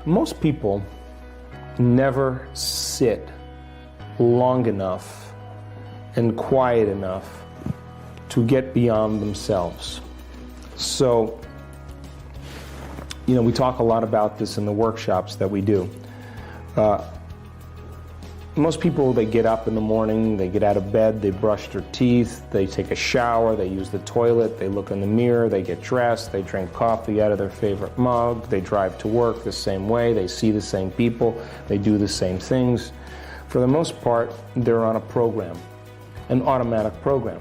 Most people never sit long enough and quiet enough to get beyond themselves. So, we talk a lot about this in the workshops that we do. Most people, they get up in the morning, they get out of bed, they brush their teeth, they take a shower, they use the toilet, they look in the mirror, they get dressed, they drink coffee out of their favorite mug, they drive to work the same way, they see the same people, they do the same things. For the most part, they're on a program, an automatic program.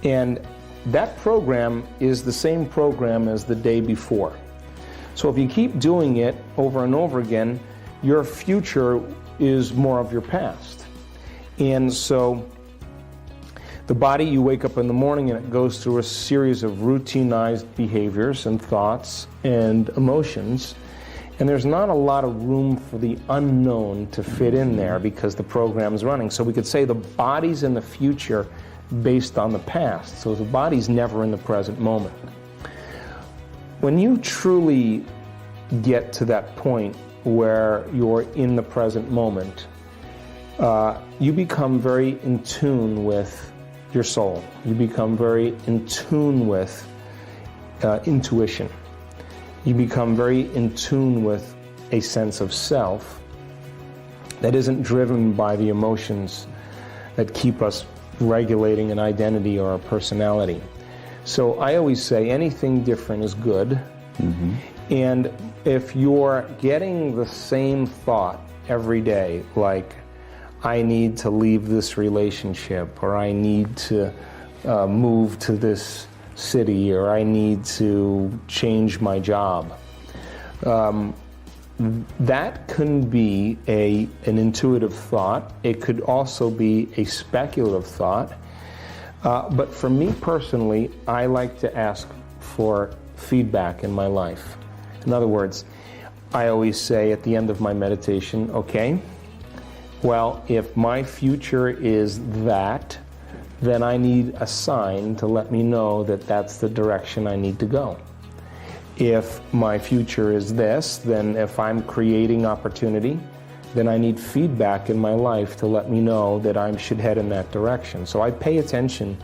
And that program is the same program as the day before. So if you keep doing it over and over again, your future is more of your past. And so the body, you wake up in the morning and it goes through a series of routinized behaviors and thoughts and emotions. And there's not a lot of room for the unknown to fit in there because the program's running. So we could say the body's in the future based on the past. So the body's never in the present moment. When you truly get to that point where you're in the present moment, you become very in tune with your soul. You become very in tune with intuition. You become very in tune with a sense of self that isn't driven by the emotions that keep us regulating an identity or a personality. So I always say anything different is good. Mm-hmm. And if you're getting the same thought every day, like, I need to leave this relationship, or I need to move to this city, or I need to change my job, that can be an intuitive thought. It could also be a speculative thought. But for me personally, I like to ask for feedback in my life. In other words, I always say at the end of my meditation, okay, well, if my future is that, then I need a sign to let me know that that's the direction I need to go. If my future is this, then if I'm creating opportunity, then I need feedback in my life to let me know that I should head in that direction. So I pay attention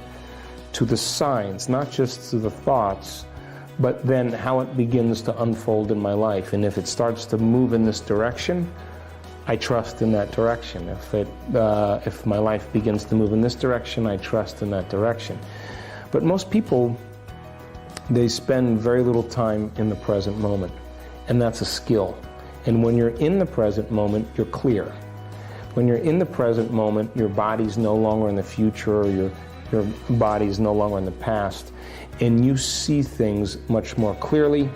to the signs, not just to the thoughts, but then how it begins to unfold in my life. And if it starts to move in this direction, I trust in that direction. If my life begins to move in this direction, I trust in that direction. But most people, they spend very little time in the present moment, and that's a skill. And when you're in the present moment, you're clear. When you're in the present moment, your body's no longer in the future, or your body's no longer in the past, and you see things much more clearly.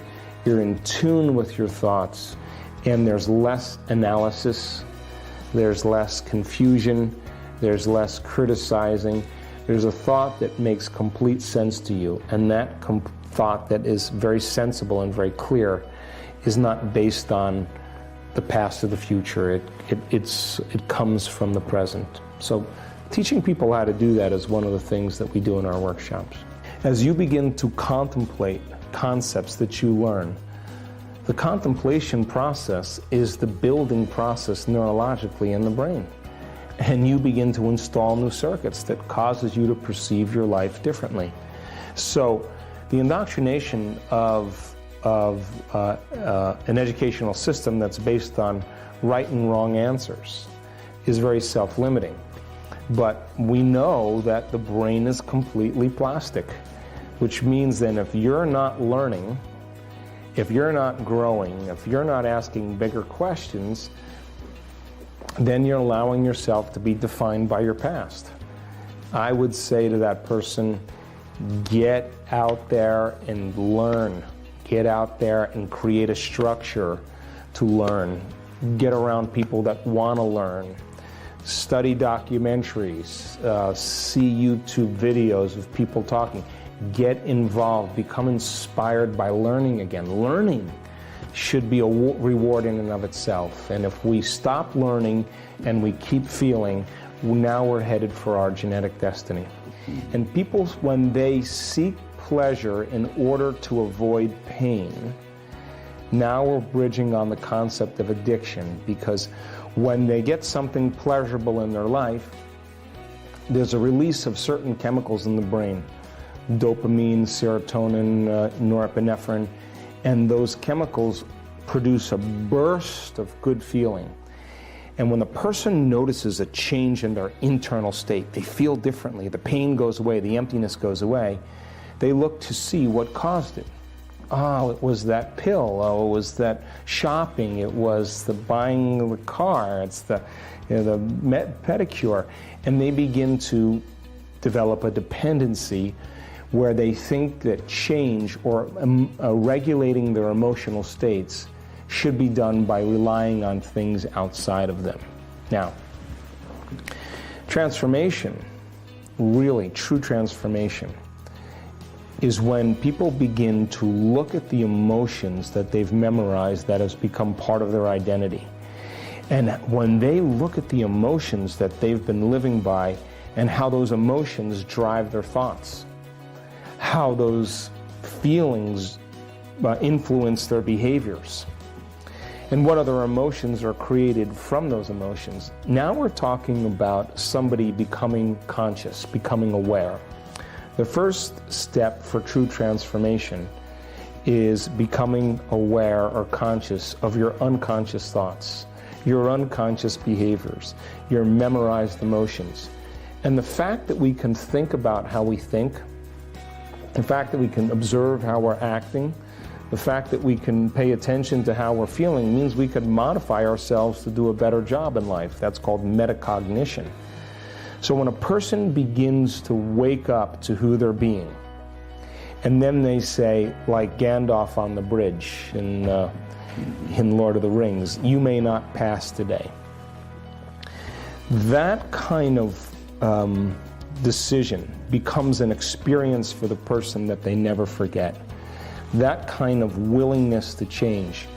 You're in tune with your thoughts, and there's less analysis, there's less confusion, there's less criticizing. There's a thought that makes complete sense to you, and that thought that is very sensible and very clear is not based on the past or the future. It comes from the present. So teaching people how to do that is one of the things that we do in our workshops. As you begin to contemplate concepts that you learn, the contemplation process is the building process neurologically in the brain. And you begin to install new circuits that causes you to perceive your life differently. So the indoctrination of an educational system that's based on right and wrong answers is very self-limiting. But we know that the brain is completely plastic, which means then if you're not learning, if you're not growing, if you're not asking bigger questions, then you're allowing yourself to be defined by your past. I would say to that person, get out there and learn. Get out there and create a structure to learn. Get around people that want to learn. Study documentaries, see YouTube videos of people talking. Get involved, become inspired by learning again. Learning should be a reward in and of itself. And if we stop learning and we keep feeling, now we're headed for our genetic destiny. And people, when they seek pleasure in order to avoid pain, Now we're bridging on the concept of addiction, because when they get something pleasurable in their life, there's a release of certain chemicals in the brain, dopamine, serotonin, norepinephrine, and those chemicals produce a burst of good feeling. And when the person notices a change in their internal state, they feel differently, the pain goes away, the emptiness goes away, they look to see what caused it. Oh, it was that pill. Oh, it was that shopping. It was the buying the car. It's the pedicure. And they begin to develop a dependency where they think that change or regulating their emotional states should be done by relying on things outside of them. Now, transformation, really true transformation, is when people begin to look at the emotions that they've memorized that has become part of their identity. And when they look at the emotions that they've been living by and how those emotions drive their thoughts, how those feelings influence their behaviors, and what other emotions are created from those emotions. Now we're talking about somebody becoming conscious, becoming aware. The first step for true transformation is becoming aware or conscious of your unconscious thoughts, your unconscious behaviors, your memorized emotions. And the fact that we can think about how we think, the fact that we can observe how we're acting, the fact that we can pay attention to how we're feeling means we could modify ourselves to do a better job in life. That's called metacognition. So when a person begins to wake up to who they're being, and then they say, like Gandalf on the bridge in Lord of the Rings, "You may not pass today." That kind of decision becomes an experience for the person that they never forget. That kind of willingness to change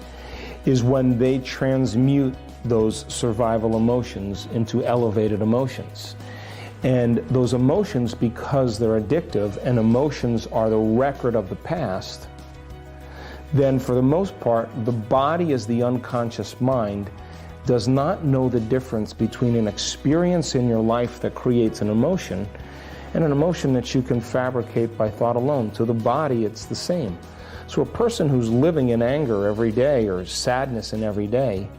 is when they transmute those survival emotions into elevated emotions. And those emotions, because they're addictive and emotions are the record of the past, then for the most part, the body as the unconscious mind does not know the difference between an experience in your life that creates an emotion and an emotion that you can fabricate by thought alone. To the body, it's the same. So a person who's living in anger every day or sadness in every day,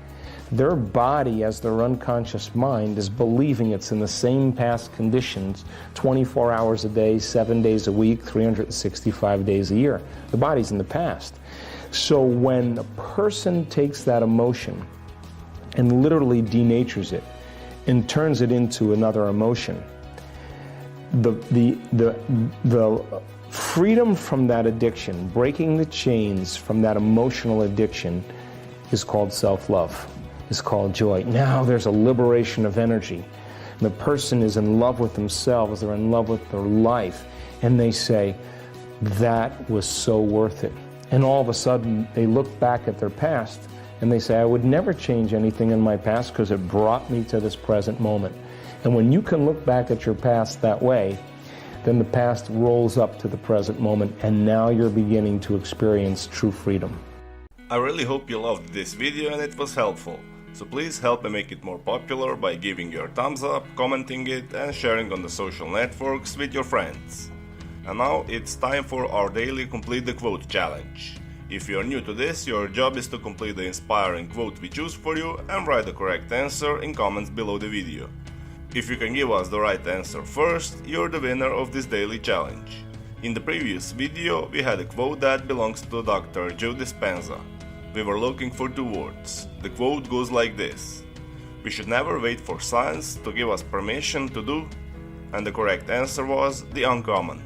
their body as their unconscious mind is believing it's in the same past conditions 24 hours a day, 7 days a week, 365 days a year. The body's in the past. So when a person takes that emotion and literally denatures it and turns it into another emotion, the freedom from that addiction, breaking the chains from that emotional addiction, is called self-love. Is called joy. Now there's a liberation of energy. The person is in love with themselves, they're in love with their life, and they say, that was so worth it. And all of a sudden, they look back at their past, and they say, I would never change anything in my past because it brought me to this present moment. And when you can look back at your past that way, then the past rolls up to the present moment, and now you're beginning to experience true freedom. I really hope you loved this video and it was helpful. So please help me make it more popular by giving your thumbs up, commenting it and sharing on the social networks with your friends. And now it's time for our daily Complete the Quote challenge. If you're new to this, your job is to complete the inspiring quote we choose for you and write the correct answer in comments below the video. If you can give us the right answer first, you're the winner of this daily challenge. In the previous video, we had a quote that belongs to Dr. Joe Dispenza. We were looking for two words. The quote goes like this: "We should never wait for science to give us permission to do," and the correct answer was the uncommon.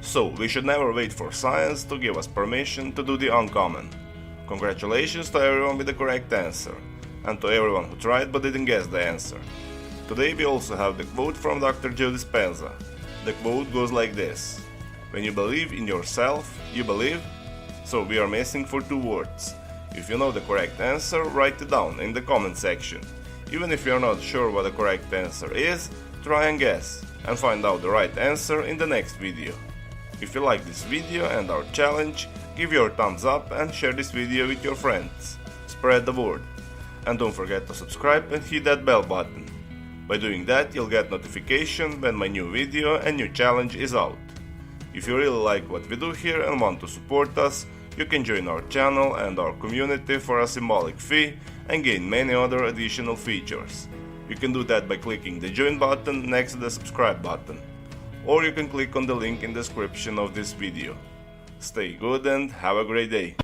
So, we should never wait for science to give us permission to do the uncommon. Congratulations to everyone with the correct answer, and to everyone who tried but didn't guess the answer. Today we also have the quote from Dr. Joe Dispenza. The quote goes like this: "When you believe in yourself, you believe." So we are missing for two words. If you know the correct answer, write it down in the comment section. Even if you're not sure what the correct answer is, try and guess, and find out the right answer in the next video. If you like this video and our challenge, give your thumbs up and share this video with your friends. Spread the word. And don't forget to subscribe and hit that bell button. By doing that, you'll get notification when my new video and new challenge is out. If you really like what we do here and want to support us, you can join our channel and our community for a symbolic fee and gain many other additional features. You can do that by clicking the join button next to the subscribe button, or you can click on the link in the description of this video. Stay good and have a great day.